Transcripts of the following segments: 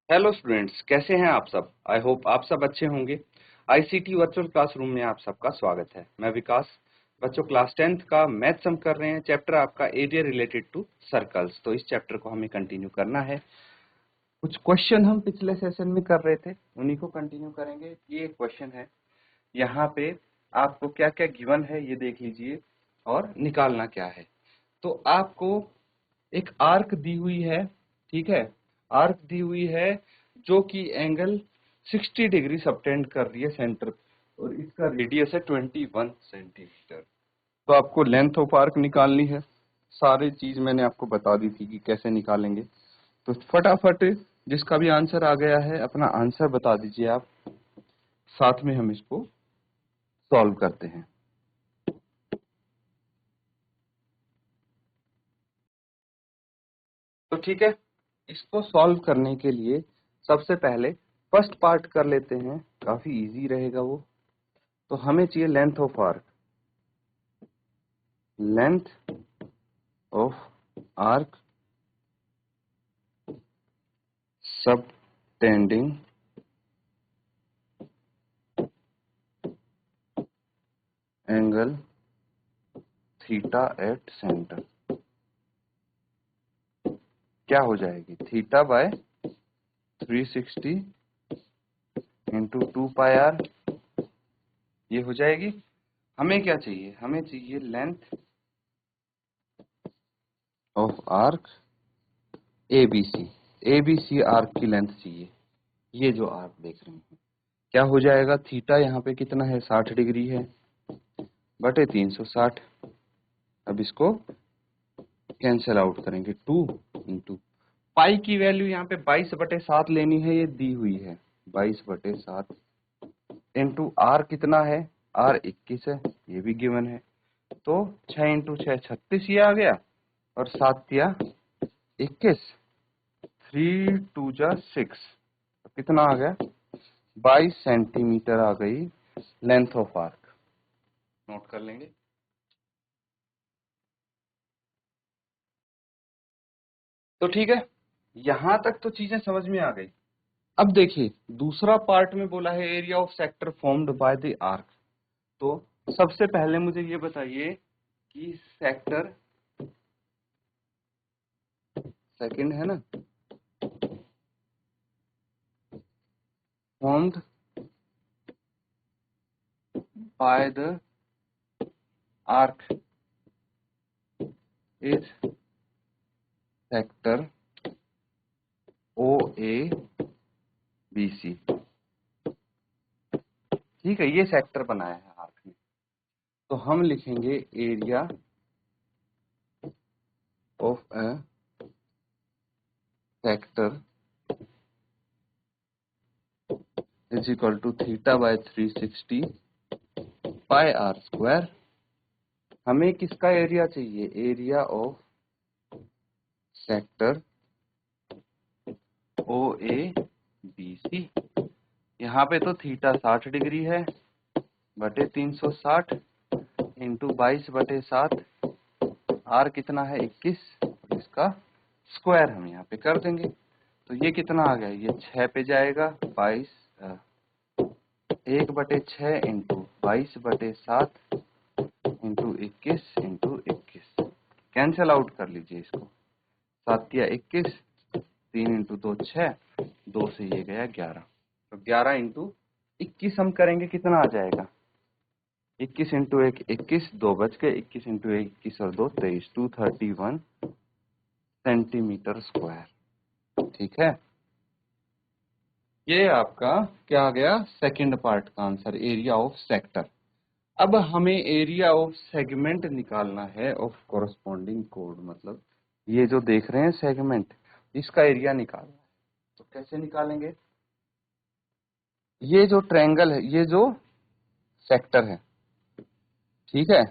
Hello students, कैसे हैं आप सब। आई होप आप सब अच्छे होंगे। आईसीटी वर्चुअल क्लासरूम में आप सबका स्वागत है। मैं विकास। बच्चों, क्लास 10th का मैथ्स हम कर रहे हैं। चैप्टर आपका एरिया रिलेटेड टू सर्कल्स। तो इस चैप्टर को हमें कंटिन्यू करना है। कुछ क्वेश्चन हम पिछले सेशन में कर रहे थे, उन्हीं को कंटिन्यू करेंगे। ये एक क्वेश्चन है, यहाँ पे आपको क्या क्या गिवन है ये देख लीजिए और निकालना क्या है। तो आपको एक आर्क दी हुई है, ठीक है। आर्क दी हुई है जो कि एंगल 60 डिग्री सबटेंड कर रही है सेंटर पे, और इसका रेडियस है 21 सेंटीमीटर। तो आपको लेंथ ऑफ आर्क निकालनी है। सारी चीज मैंने आपको बता दी थी कि कैसे निकालेंगे। तो फटाफट जिसका भी आंसर आ गया है अपना आंसर बता दीजिए आप, साथ में हम इसको सॉल्व करते हैं। तो ठीक है, इसको सॉल्व करने के लिए सबसे पहले फर्स्ट पार्ट कर लेते हैं, काफी इजी रहेगा वो। तो हमें चाहिए length of arc. Length of arc subtending angle theta at centre क्या हो जाएगी, theta by 360 into 2 pi R, ये हो जाएगी। हमें क्या चाहिए, हमें चाहिए length of arc ABC. ABC arc की लेंथ चाहिए। ये जो आर्क देख रहे हैं क्या हो जाएगा, थीटा यहाँ पे कितना है 60 डिग्री है बटे 360। अब इसको कैंसिल आउट करेंगे, 2 इंटू पाई की वैल्यू यहाँ पे 22/7 लेनी है, ये दी हुई है 22/7 इंटू आर कितना है, आर 21 है, ये भी गिवन है। तो 6 इंटू 6 36 ये आ गया, और 7 दिया 21, 3 2 जा 6, कितना आ गया 22 सेंटीमीटर आ गई लेंथ ऑफ आर्क। नोट कर लेंगे। तो ठीक है, यहां तक तो चीजें समझ में आ गई। अब देखिए दूसरा पार्ट में बोला है area of sector formed by the arc. तो सबसे पहले मुझे ये बताइए कि सेक्टर सेकंड है ना, formed by the arc is sector O A B C. ठीक है, ये सेक्टर बनाया है आर्क ने। तो हम लिखेंगे area of a sector is equal to theta by 360 pi R square. हमें किसका एरिया चाहिए, area of sector O A B C. यहाँ पे तो थीटा 60 डिग्री है बटे 360 इंटू 22/7, आर कितना है 21, इसका स्क्वायर हम यहाँ पे कर देंगे। तो ये कितना आ गया, ये 6 पे जाएगा, 1/6 into 22/7 into 21 into 21, cancel out कर लीजिए इसको। 7 या 21, 3 इंटू 2 6, 2 से ये गया 11। तो 11 इंटू 21 हम करेंगे, कितना आ जाएगा 21 इंटू 1 21, 2 बच गए, 21 इंटू 1 21 और 2 23, 231 सेंटीमीटर स्क्वायर। ठीक है, ये आपका क्या आ गया, सेकंड पार्ट का आंसर, एरिया ऑफ सेक्टर। अब हमें एरिया ऑफ सेगमेंट निकालना है ऑफ कोरस्पॉन्डिंग कोड, मतलब ये जो देख रहे हैं सेगमेंट, इसका एरिया निकालना है। तो कैसे निकालेंगे, ये जो ट्रायंगल है, ये जो सेक्टर है, ठीक है,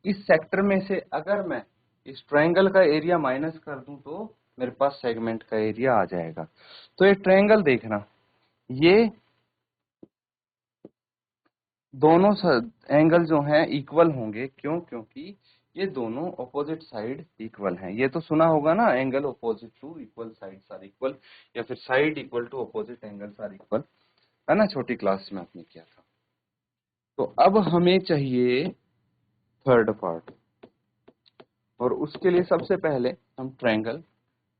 इस सेक्टर में से अगर मैं इस ट्रायंगल का एरिया माइनस कर दूं तो मेरे पास सेगमेंट का एरिया आ जाएगा। तो ये ट्रायंगल देखना, ये दोनों एंगल जो हैं इक्वल होंगे, क्यों, क्योंकि ये दोनों ऑपोजिट साइड इक्वल हैं। ये तो सुना होगा ना, angle opposite to equal sides are equal, या फिर side equal to opposite angles are equal, है ना, छोटी क्लास में आपने किया था। तो अब हमें चाहिए थर्ड पार्ट, और उसके लिए सबसे पहले हम ट्रायंगल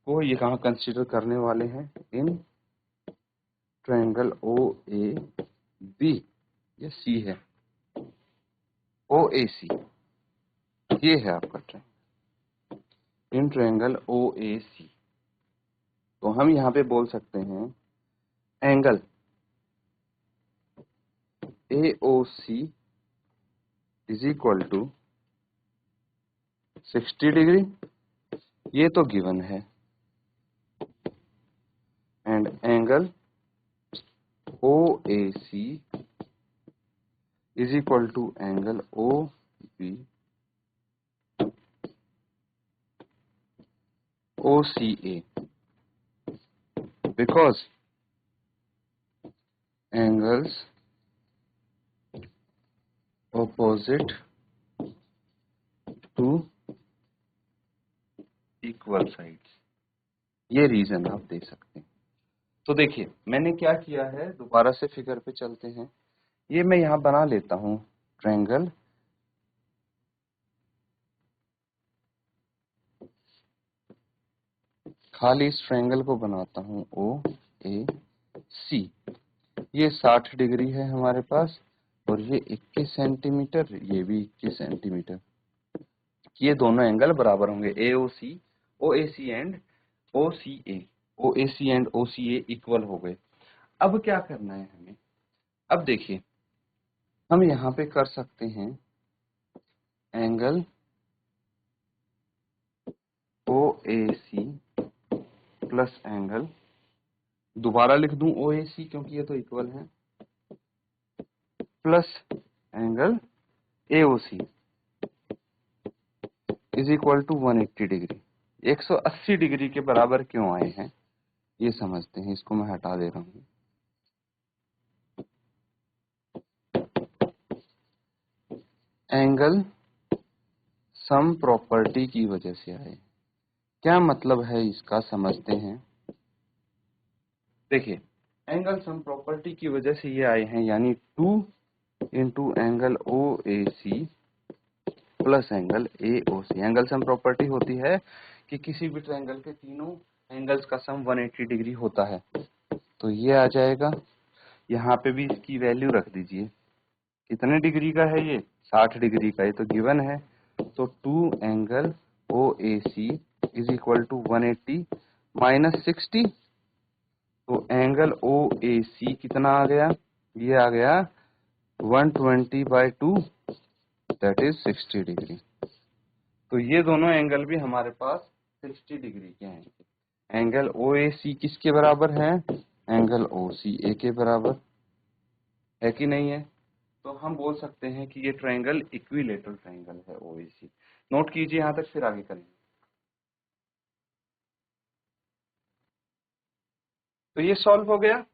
को ये कहाँ कंसीडर करने वाले हैं, in triangle O A B, ये सी है, ओ ए सी, ये है आपका triangle, in triangle O A सी। तो हम यहाँ पे बोल सकते हैं angle A O C is equal to 60 degree, ये तो गिवन है, and angle O A C is equal to angle O B O C A, because angles opposite to equal sides, ये रीजन आप दे सकते हैं। तो देखिए मैंने क्या किया है, दोबारा से फिगर पे चलते हैं। ये मैं यहां बना लेता हूं ट्रायंगल खाली, इस ट्रायंगल को बनाता हूं ओ ए सी। ये 60 डिग्री है हमारे पास, और ये 21 सेंटीमीटर, ये भी 21 सेंटीमीटर। ये दोनों एंगल बराबर होंगे, O A C and O C A, O A C and O C A equal हो गए। अब क्या करना है हमें, अब देखिए हम यहाँ पे कर सकते हैं angle O A C plus angle, दोबारा लिख दूं ओ ए सी क्योंकि ये तो इक्वल है, plus angle A O C is equal to 180 degree. 180 degree के बराबर क्यों आए हैं ये समझते हैं। इसको मैं हटा दे रहा हूं। एंगल सम प्रॉपर्टी की वजह से आए, क्या मतलब है इसका समझते हैं। देखिए एंगल सम प्रॉपर्टी की वजह से ये आए हैं, यानी 2 into angle O A C plus angle A O C. Angle sum property होती है कि किसी भी ट्रायंगल के तीनों एंगल्स का सम 180 डिग्री होता है। तो ये आ जाएगा, यहाँ पे भी इसकी वैल्यू रख दीजिए, कितने डिग्री का है ये, 60 डिग्री का, ये तो गिवन है। तो 2 angle O A C is equal to 180 minus 60, तो एंगल ओ ए सी कितना आ गया, ये आ गया 120/2, दैट इज 60 डिग्री। तो ये दोनों एंगल भी हमारे पास 60 डिग्री के हैं। एंगल ओ ए सी किसके बराबर है, एंगल ओ सी ए के बराबर है कि नहीं है। तो हम बोल सकते हैं कि ये ट्रायंगल इक्विलेटरल ट्रायंगल है ओ ए सी। नोट कीजिए यहां तक, फिर आगे करेंगे। तो ये सॉल्व हो गया,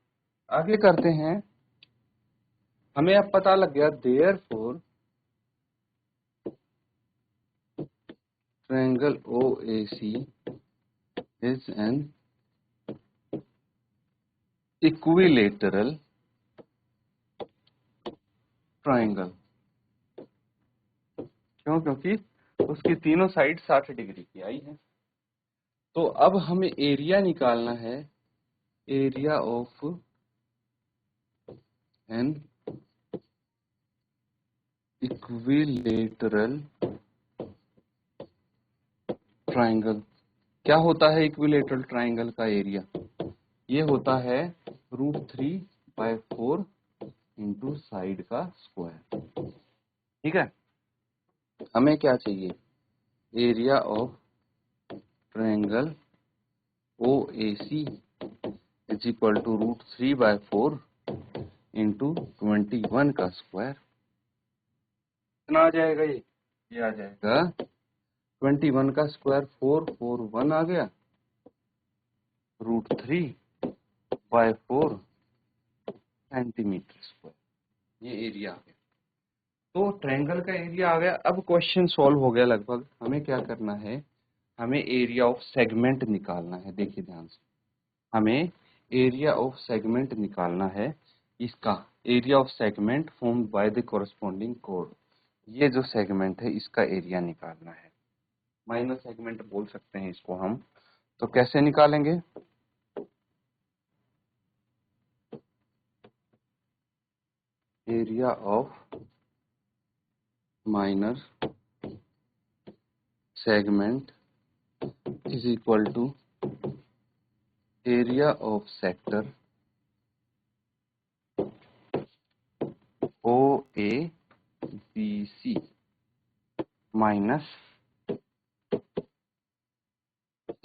आगे करते हैं। हमें अब पता लग गया therefore triangle O A C is an equilateral triangle. क्यों, क्योंकि उसकी तीनों साइड 60 डिग्री की आई है। तो अब हमें एरिया निकालना है, area of N equilateral triangle. क्या होता है इक्विलेटरल ट्रायंगल का एरिया, ये होता है √3/4 इंटू साइड का स्क्वायर। ठीक है, हमें क्या चाहिए, area of triangle O A C is equal to √3/4 into 21 का स्क्वायर। कितना आ जाएगा ये आ जाएगा 21 का स्क्वायर 441 आ गया, √3/4 सेंटीमीटर स्क्वायर, ये एरिया आ गया। तो ट्रायंगल का एरिया आ गया। अब क्वेश्चन सॉल्व हो गया लगभग। हमें क्या करना है, हमें एरिया ऑफ सेगमेंट निकालना है। देखिए ध्यान से, हमें एरिया ऑफ सेगमेंट निकालना है। इसका area of segment formed by the corresponding code, ये जो सेगमेंट है इसका एरिया निकालना है। माइनर सेगमेंट बोल सकते हैं इसको हम। तो कैसे निकालेंगे, area of minor segment is equal to area of sector O A B C minus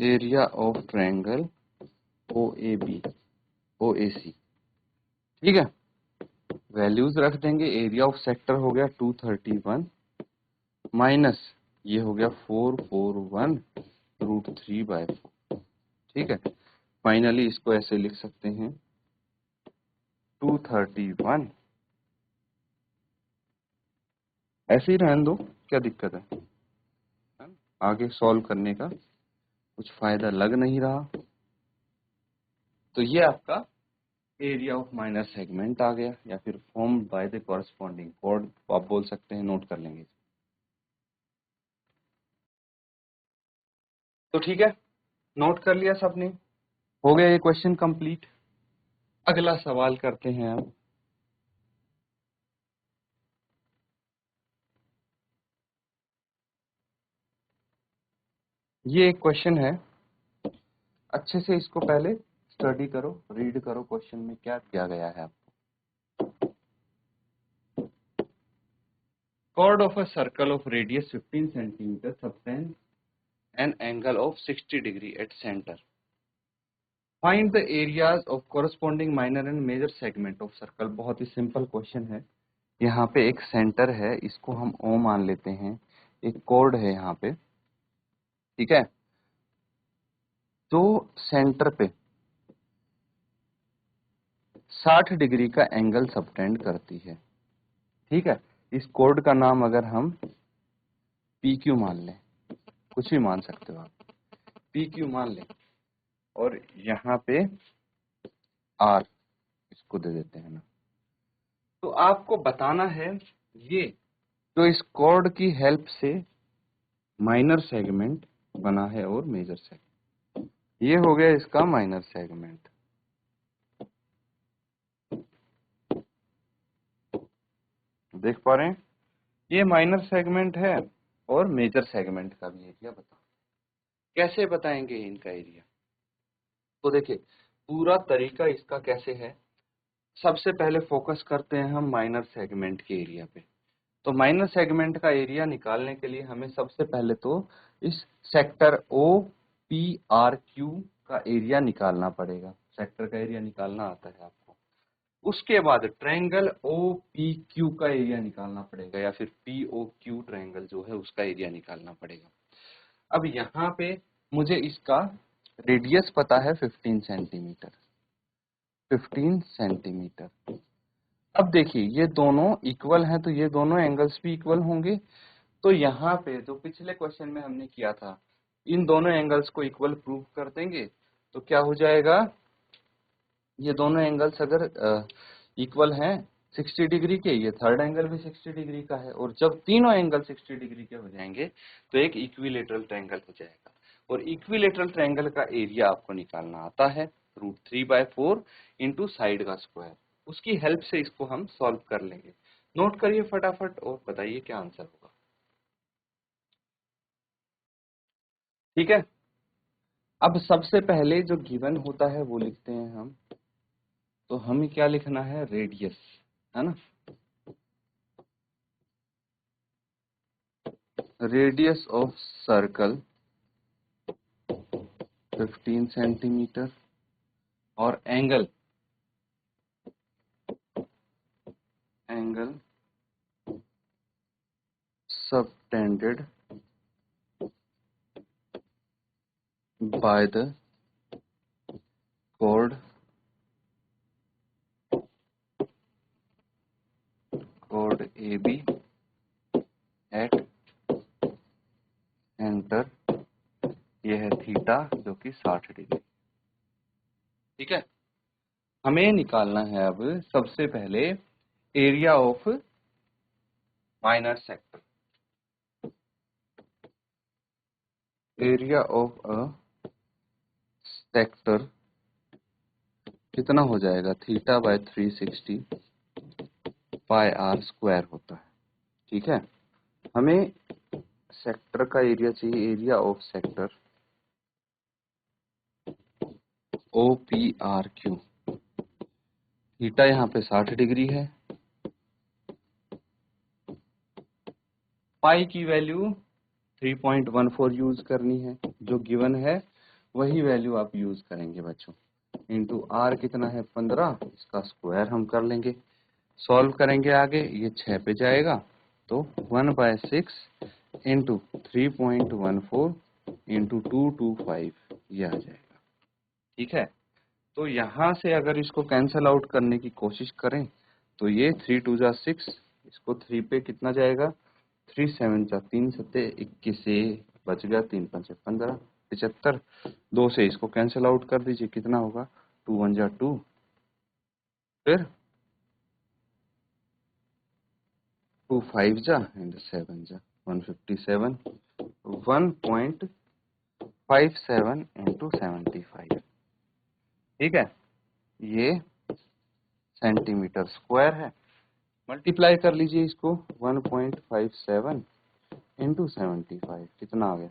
area of triangle O A B O A C. ठीक है, वैल्यूज रख देंगे। एरिया ऑफ सेक्टर हो गया 231 माइनस ये हो गया 441√3/4। ठीक है, फाइनली इसको ऐसे लिख सकते हैं 231, ऐसे ही रहने दो, क्या दिक्कत है? आगे सॉल्व करने का कुछ फायदा लग नहीं रहा। तो ये आपका एरिया ऑफ माइनर सेगमेंट आ गया, या फिर formed by the corresponding code आप बोल सकते हैं, नोट कर लेंगे। तो ठीक है, नोट कर लिया सबने, हो गया ये क्वेश्चन कंप्लीट। अगला सवाल करते हैं हम। ये एक क्वेश्चन है, अच्छे से इसको पहले स्टडी करो, रीड करो क्वेश्चन में क्या दिया गया है आपको। Chord of a circle of radius 15 centimeter subtends an angle of 60 degree at center. Find the areas of corresponding minor and major segment of circle। बहुत ही सिंपल क्वेश्चन है। यहाँ पे एक सेंटर है, इसको हम O मान लेते हैं, एक कॉर्ड है यहाँ पे, ठीक है। तो सेंटर पे 60 डिग्री का एंगल सबटेंड करती है। ठीक है, इस कॉर्ड का नाम अगर हम PQ मान लें, कुछ भी मान सकते हो आप, PQ मान लें, और यहाँ पे R इसको दे देते हैं ना। तो आपको बताना है ये जो इस कॉर्ड की हेल्प से माइनर सेगमेंट बना है और मेजर सेगमेंट, ये हो गया इसका माइनर सेगमेंट। देख पा रहे हैं, ये माइनर सेगमेंट है और मेजर सेगमेंट का भी एरिया बताओ। कैसे बताएंगे इनका एरिया? तो देखिए, पूरा तरीका इसका कैसे है। सबसे पहले फोकस करते हैं हम माइनर सेगमेंट के एरिया पे। तो माइनर सेगमेंट का एरिया निकालने के लिए हमें सबसे पहले तो इस sector O P R Q का एरिया निकालना पड़ेगा। सेक्टर का एरिया निकालना आता है आपको। उसके बाद ट्रायंगल ओ पी क्यू का एरिया निकालना पड़ेगा, या फिर पी ओ क्यू ट्रायंगल जो है उसका एरिया निकालना पड़ेगा। अब यहाँ पे मुझे इसका रेडियस पता है 15 सेंटीमीटर, 15 सेंटीमीटर। अब देखिए ये दोनों इक्वल हैं, तो ये दोनों एंगल्स भी इक्वल होंगे। तो यहाँ पे जो पिछले क्वेश्चन में हमने किया था, इन दोनों एंगल्स को इक्वल प्रूव कर देंगे तो क्या हो जाएगा, ये दोनों एंगल्स अगर इक्वल हैं 60 डिग्री के, ये थर्ड एंगल भी 60 डिग्री का है, और जब तीनों एंगल 60 डिग्री के हो जाएंगे तो एक इक्विलेटरल ट्रायंगल हो जाएगा। और इक्विलेटरल ट्रायंगल का एरिया आपको निकालना आता है √3/4 इंटू साइड का स्क्वायर। उसकी हेल्प से इसको हम सॉल्व कर लेंगे। नोट करिए फटाफट और बताइए क्या आंसर होगा। ठीक है, अब सबसे पहले जो गिवन होता है वो लिखते हैं हम। तो हमें क्या लिखना है, रेडियस, है ना। रेडियस ऑफ सर्कल 15 सेंटीमीटर और angle subtended by the chord AB at enter, यह है थीटा जो कि 60 डिग्री। ठीक है, हमें निकालना है अब सबसे पहले area of minor sector. Area of a sector कितना हो जाएगा, theta by 360 pi R square होता है। ठीक है, हमें सेक्टर का एरिया चाहिए, area of sector OPRQ। Theta यहाँ पे 60 डिग्री है, पाई की वैल्यू 3.14 यूज करनी है, जो गिवन है वही वैल्यू आप यूज करेंगे बच्चों। इंटू आर कितना है 15, इसका स्क्वायर हम कर लेंगे, सॉल्व करेंगे आगे, ये 6 पे जाएगा तो 1/6 इंटू 3.14 इंटू 225 ये आ जाएगा। ठीक है, तो यहाँ से अगर इसको कैंसल आउट करने की कोशिश करें तो ये 3 2 जा 6, इसको 3 पे कितना जाएगा, 3 7 जा 3 सत्ते 21 से बच गया, 3 5 15 75, 2 से इसको कैंसल आउट कर दीजिए, कितना होगा 2 1 जा 2, फिर 2 5 जा एंड 7 जा 157, 1.57 इंटू 75। ठीक है, ये सेंटीमीटर स्क्वायर है, मल्टीप्लाई कर लीजिए इसको 1.57 इंटू 75, कितना आ गया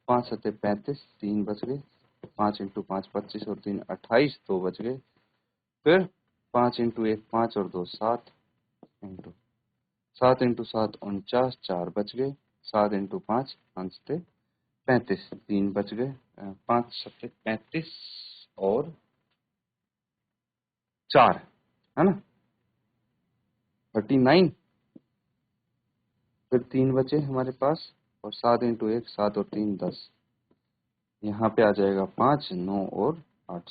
5 सत्ते 35, 3 बच गए, 5 इंटू 5 25 और 3 28, 2 बच गए, फिर 5 इंटू 1 5 और 2 7 इंटू 7 इंटू 7 49, 4 बच गए, 7 इंटू 5 5 सत्ते 35, 3 बच गए, 5 सत्ते 35 और 4 है ना 39, फिर 3 बचे हमारे पास, और 7 इंटू 1 7 और 3 10, यहाँ पे आ जाएगा 5 9 और 8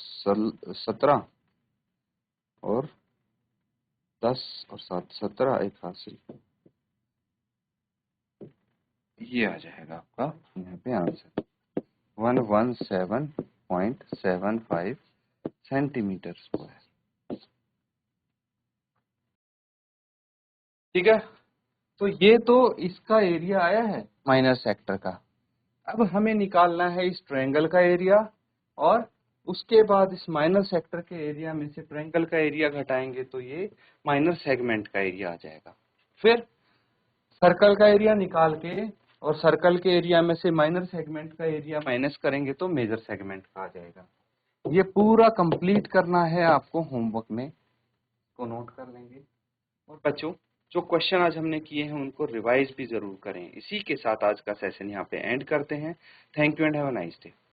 17 और 10 और 7 17, एक हासिल, ये आ जाएगा आपका यहाँ पे आंसर 117.75 सेंटीमीटर स्क्वायर। ठीक है, तो ये तो इसका एरिया आया है माइनर सेक्टर का। अब हमें निकालना है इस ट्रायंगल का एरिया, और उसके बाद इस माइनर सेक्टर के एरिया में से ट्रायंगल का एरिया घटाएंगे तो ये माइनर सेगमेंट का एरिया आ जाएगा। फिर सर्कल का एरिया निकाल के और सर्कल के एरिया में से माइनर सेगमेंट का एरिया माइनस करेंगे तो मेजर सेगमेंट का आ जाएगा। ये पूरा कंप्लीट करना है आपको होमवर्क में, तो नोट कर लेंगे। और बच्चों, जो क्वेश्चन आज हमने किए हैं उनको रिवाइज भी जरूर करें। इसी के साथ आज का सेशन यहाँ पे एंड करते हैं। Thank you and have a nice day.